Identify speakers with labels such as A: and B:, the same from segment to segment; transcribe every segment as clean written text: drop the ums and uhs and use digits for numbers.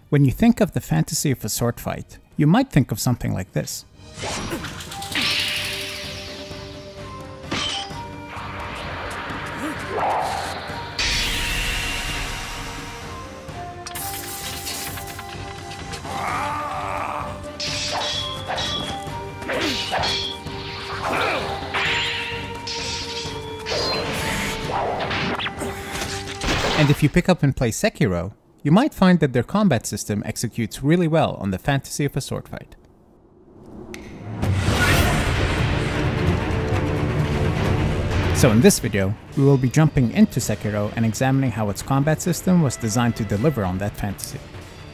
A: When you think of the fantasy of a sword fight, you might think of something like this. And if you pick up and play Sekiro, you might find that their combat system executes really well on the fantasy of a sword fight. So in this video, we will be jumping into Sekiro and examining how its combat system was designed to deliver on that fantasy.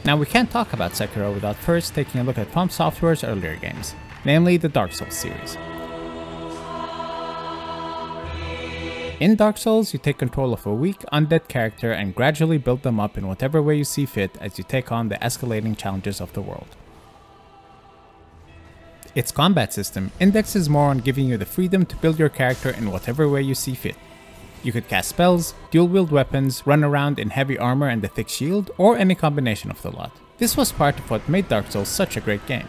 A: Now we can't talk about Sekiro without first taking a look at FromSoftware's earlier games, namely the Dark Souls series. In Dark Souls, you take control of a weak, undead character and gradually build them up in whatever way you see fit as you take on the escalating challenges of the world. Its combat system indexes more on giving you the freedom to build your character in whatever way you see fit. You could cast spells, dual-wield weapons, run around in heavy armor and a thick shield, or any combination of the lot. This was part of what made Dark Souls such a great game.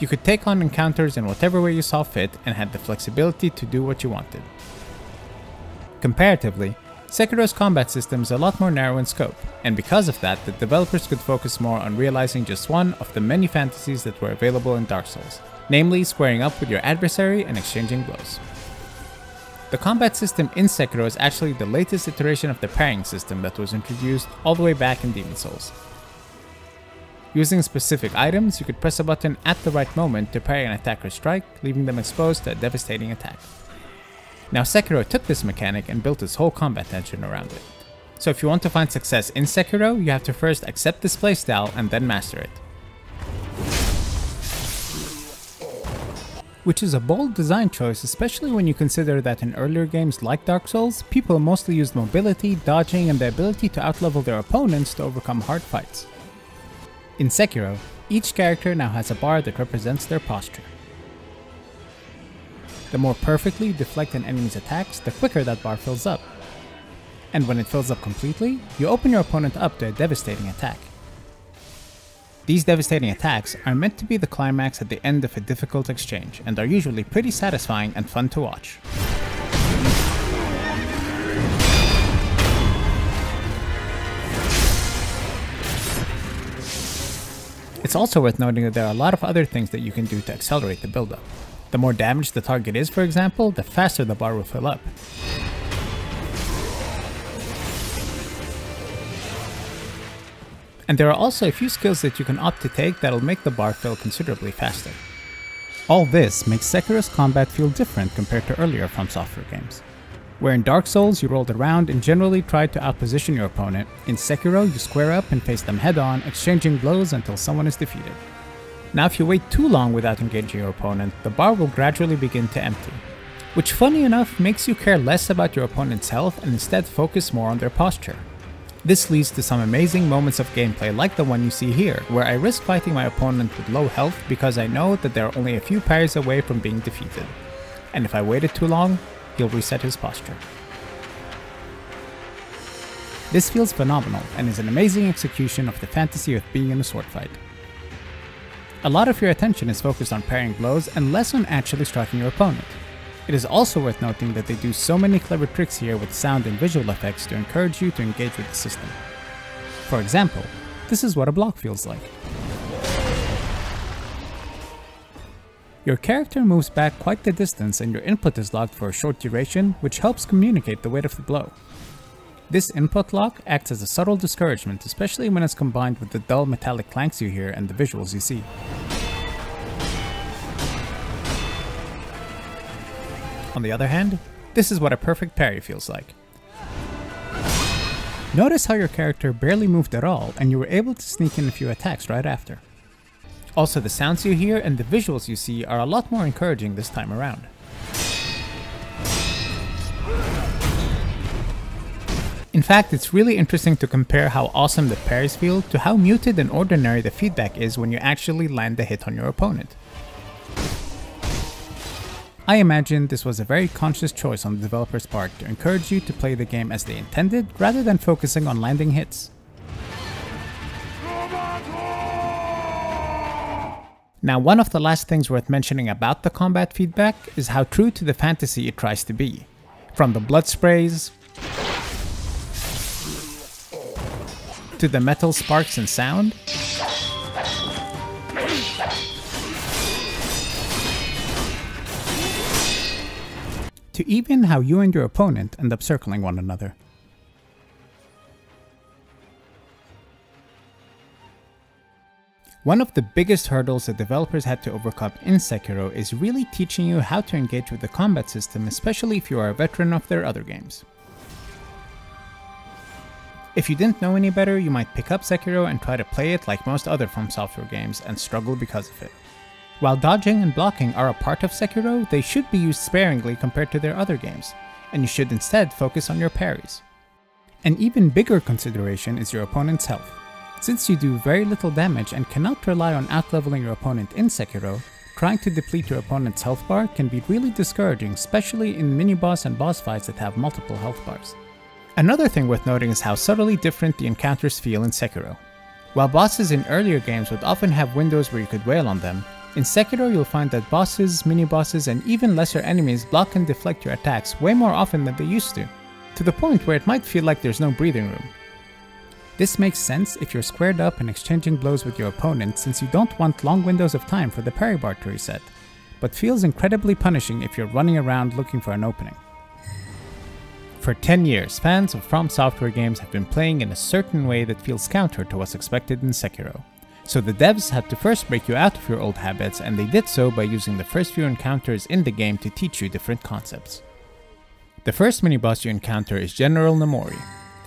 A: You could take on encounters in whatever way you saw fit and had the flexibility to do what you wanted. Comparatively, Sekiro's combat system is a lot more narrow in scope, and because of that, the developers could focus more on realizing just one of the many fantasies that were available in Dark Souls, namely squaring up with your adversary and exchanging blows. The combat system in Sekiro is actually the latest iteration of the parrying system that was introduced all the way back in Demon Souls. Using specific items, you could press a button at the right moment to parry an attacker's strike, leaving them exposed to a devastating attack. Now Sekiro took this mechanic and built its whole combat engine around it. So if you want to find success in Sekiro, you have to first accept this playstyle and then master it. Which is a bold design choice, especially when you consider that in earlier games like Dark Souls, people mostly used mobility, dodging, and the ability to outlevel their opponents to overcome hard fights. In Sekiro, each character now has a bar that represents their posture. The more perfectly you deflect an enemy's attacks, the quicker that bar fills up. And when it fills up completely, you open your opponent up to a devastating attack. These devastating attacks are meant to be the climax at the end of a difficult exchange, and are usually pretty satisfying and fun to watch. It's also worth noting that there are a lot of other things that you can do to accelerate the build-up. The more damaged the target is, for example, the faster the bar will fill up. And there are also a few skills that you can opt to take that'll make the bar fill considerably faster. All this makes Sekiro's combat feel different compared to earlier FromSoftware games. Where in Dark Souls you rolled around and generally tried to outposition your opponent, in Sekiro you square up and face them head-on, exchanging blows until someone is defeated. Now if you wait too long without engaging your opponent, the bar will gradually begin to empty, which funny enough makes you care less about your opponent's health and instead focus more on their posture. This leads to some amazing moments of gameplay like the one you see here, where I risk fighting my opponent with low health because I know that they are only a few parries away from being defeated, and if I waited too long, he'll reset his posture. This feels phenomenal and is an amazing execution of the fantasy of being in a sword fight. A lot of your attention is focused on parrying blows and less on actually striking your opponent. It is also worth noting that they do so many clever tricks here with sound and visual effects to encourage you to engage with the system. For example, this is what a block feels like. Your character moves back quite the distance and your input is locked for a short duration, which helps communicate the weight of the blow. This input lock acts as a subtle discouragement, especially when it's combined with the dull metallic clanks you hear and the visuals you see. On the other hand, this is what a perfect parry feels like. Notice how your character barely moved at all and you were able to sneak in a few attacks right after. Also, the sounds you hear and the visuals you see are a lot more encouraging this time around. In fact, it's really interesting to compare how awesome the parries feel to how muted and ordinary the feedback is when you actually land a hit on your opponent. I imagine this was a very conscious choice on the developer's part to encourage you to play the game as they intended rather than focusing on landing hits. Now, one of the last things worth mentioning about the combat feedback is how true to the fantasy it tries to be. From the blood sprays, to the metal sparks and sound, to even how you and your opponent end up circling one another. One of the biggest hurdles that developers had to overcome in Sekiro is really teaching you how to engage with the combat system, especially if you are a veteran of their other games. If you didn't know any better, you might pick up Sekiro and try to play it like most other FromSoftware games and struggle because of it. While dodging and blocking are a part of Sekiro, they should be used sparingly compared to their other games, and you should instead focus on your parries. An even bigger consideration is your opponent's health. Since you do very little damage and cannot rely on outleveling your opponent in Sekiro, trying to deplete your opponent's health bar can be really discouraging, especially in mini-boss and boss fights that have multiple health bars. Another thing worth noting is how subtly different the encounters feel in Sekiro. While bosses in earlier games would often have windows where you could wail on them, in Sekiro you'll find that bosses, mini-bosses, and even lesser enemies block and deflect your attacks way more often than they used to the point where it might feel like there's no breathing room. This makes sense if you're squared up and exchanging blows with your opponent, since you don't want long windows of time for the parry bar to reset, but feels incredibly punishing if you're running around looking for an opening. For 10 years, fans of FromSoftware games have been playing in a certain way that feels counter to what's expected in Sekiro. So the devs had to first break you out of your old habits, and they did so by using the first few encounters in the game to teach you different concepts. The first mini-boss you encounter is General Nomori.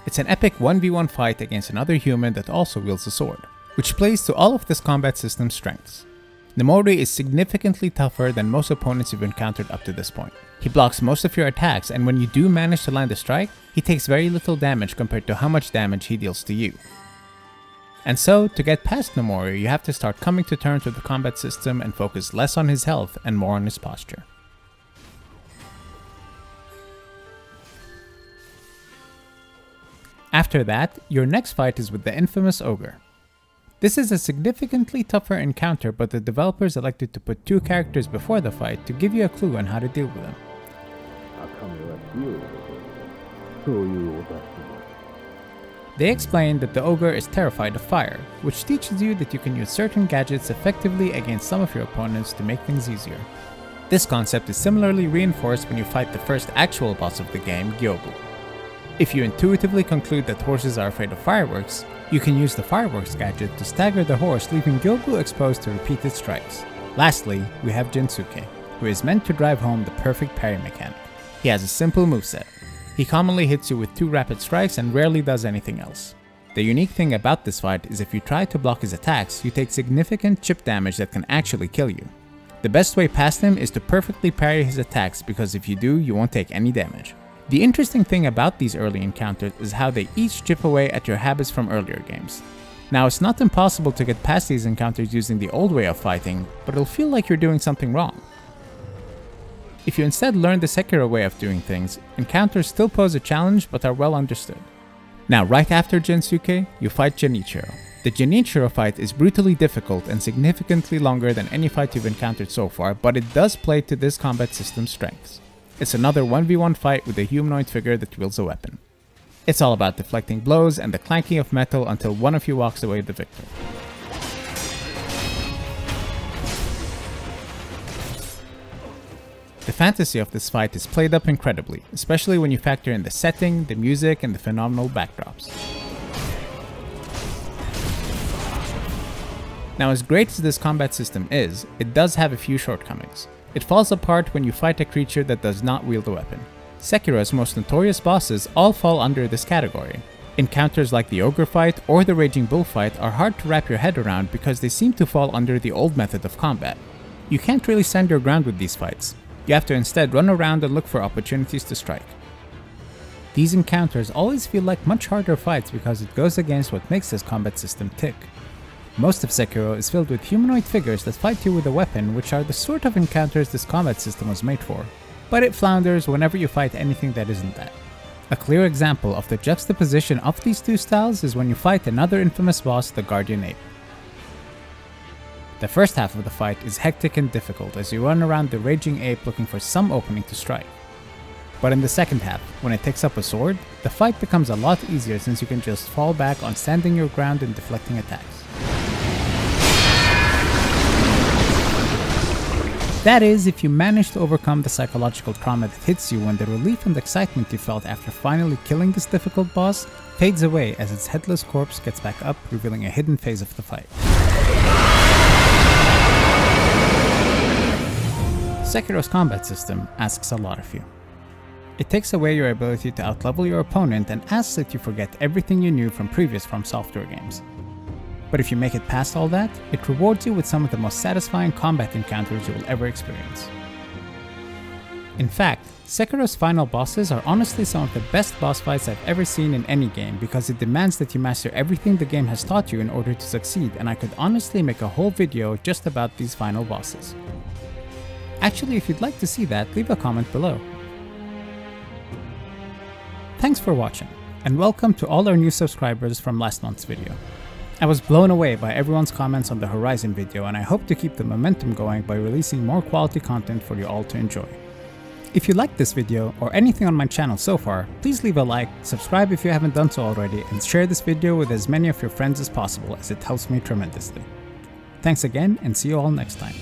A: It's an epic 1v1 fight against another human that also wields a sword, which plays to all of this combat system's strengths. Nomori is significantly tougher than most opponents you've encountered up to this point. He blocks most of your attacks, and when you do manage to land a strike, he takes very little damage compared to how much damage he deals to you. And so, to get past Nomori, you have to start coming to terms with the combat system and focus less on his health and more on his posture. After that, your next fight is with the infamous Ogre. This is a significantly tougher encounter, but the developers elected to put two characters before the fight to give you a clue on how to deal with them. They explained that the Ogre is terrified of fire, which teaches you that you can use certain gadgets effectively against some of your opponents to make things easier. This concept is similarly reinforced when you fight the first actual boss of the game, Gyobu. If you intuitively conclude that horses are afraid of fireworks, you can use the fireworks gadget to stagger the horse, leaving Gyobu exposed to repeated strikes. Lastly, we have Jinsuke, who is meant to drive home the perfect parry mechanic. He has a simple moveset. He commonly hits you with 2 rapid strikes and rarely does anything else. The unique thing about this fight is if you try to block his attacks, you take significant chip damage that can actually kill you. The best way past him is to perfectly parry his attacks, because if you do, you won't take any damage. The interesting thing about these early encounters is how they each chip away at your habits from earlier games. Now, it's not impossible to get past these encounters using the old way of fighting, but it'll feel like you're doing something wrong. If you instead learn the Sekiro way of doing things, encounters still pose a challenge but are well understood. Now, right after Jinsuke, you fight Genichiro. The Genichiro fight is brutally difficult and significantly longer than any fight you've encountered so far, but it does play to this combat system's strengths. It's another 1v1 fight with a humanoid figure that wields a weapon. It's all about deflecting blows and the clanking of metal until one of you walks away the victor. The fantasy of this fight is played up incredibly, especially when you factor in the setting, the music, and the phenomenal backdrops. Now, as great as this combat system is, it does have a few shortcomings. It falls apart when you fight a creature that does not wield a weapon. Sekiro's most notorious bosses all fall under this category. Encounters like the Ogre fight or the Raging Bull fight are hard to wrap your head around because they seem to fall under the old method of combat. You can't really stand your ground with these fights. You have to instead run around and look for opportunities to strike. These encounters always feel like much harder fights because it goes against what makes this combat system tick. Most of Sekiro is filled with humanoid figures that fight you with a weapon, which are the sort of encounters this combat system was made for, but it flounders whenever you fight anything that isn't that. A clear example of the juxtaposition of these two styles is when you fight another infamous boss, the Guardian Ape. The first half of the fight is hectic and difficult as you run around the raging ape looking for some opening to strike. But in the second half, when it takes up a sword, the fight becomes a lot easier since you can just fall back on standing your ground and deflecting attacks. That is, if you manage to overcome the psychological trauma that hits you when the relief and excitement you felt after finally killing this difficult boss fades away as its headless corpse gets back up, revealing a hidden phase of the fight. Sekiro's combat system asks a lot of you. It takes away your ability to outlevel your opponent and asks that you forget everything you knew from previous FromSoftware games. But if you make it past all that, it rewards you with some of the most satisfying combat encounters you will ever experience. In fact, Sekiro's final bosses are honestly some of the best boss fights I've ever seen in any game because it demands that you master everything the game has taught you in order to succeed, and I could honestly make a whole video just about these final bosses. Actually, if you'd like to see that, leave a comment below. Thanks for watching, and welcome to all our new subscribers from last month's video. I was blown away by everyone's comments on the Horizon video, and I hope to keep the momentum going by releasing more quality content for you all to enjoy. If you liked this video, or anything on my channel so far, please leave a like, subscribe if you haven't done so already, and share this video with as many of your friends as possible as it helps me tremendously. Thanks again, and see you all next time.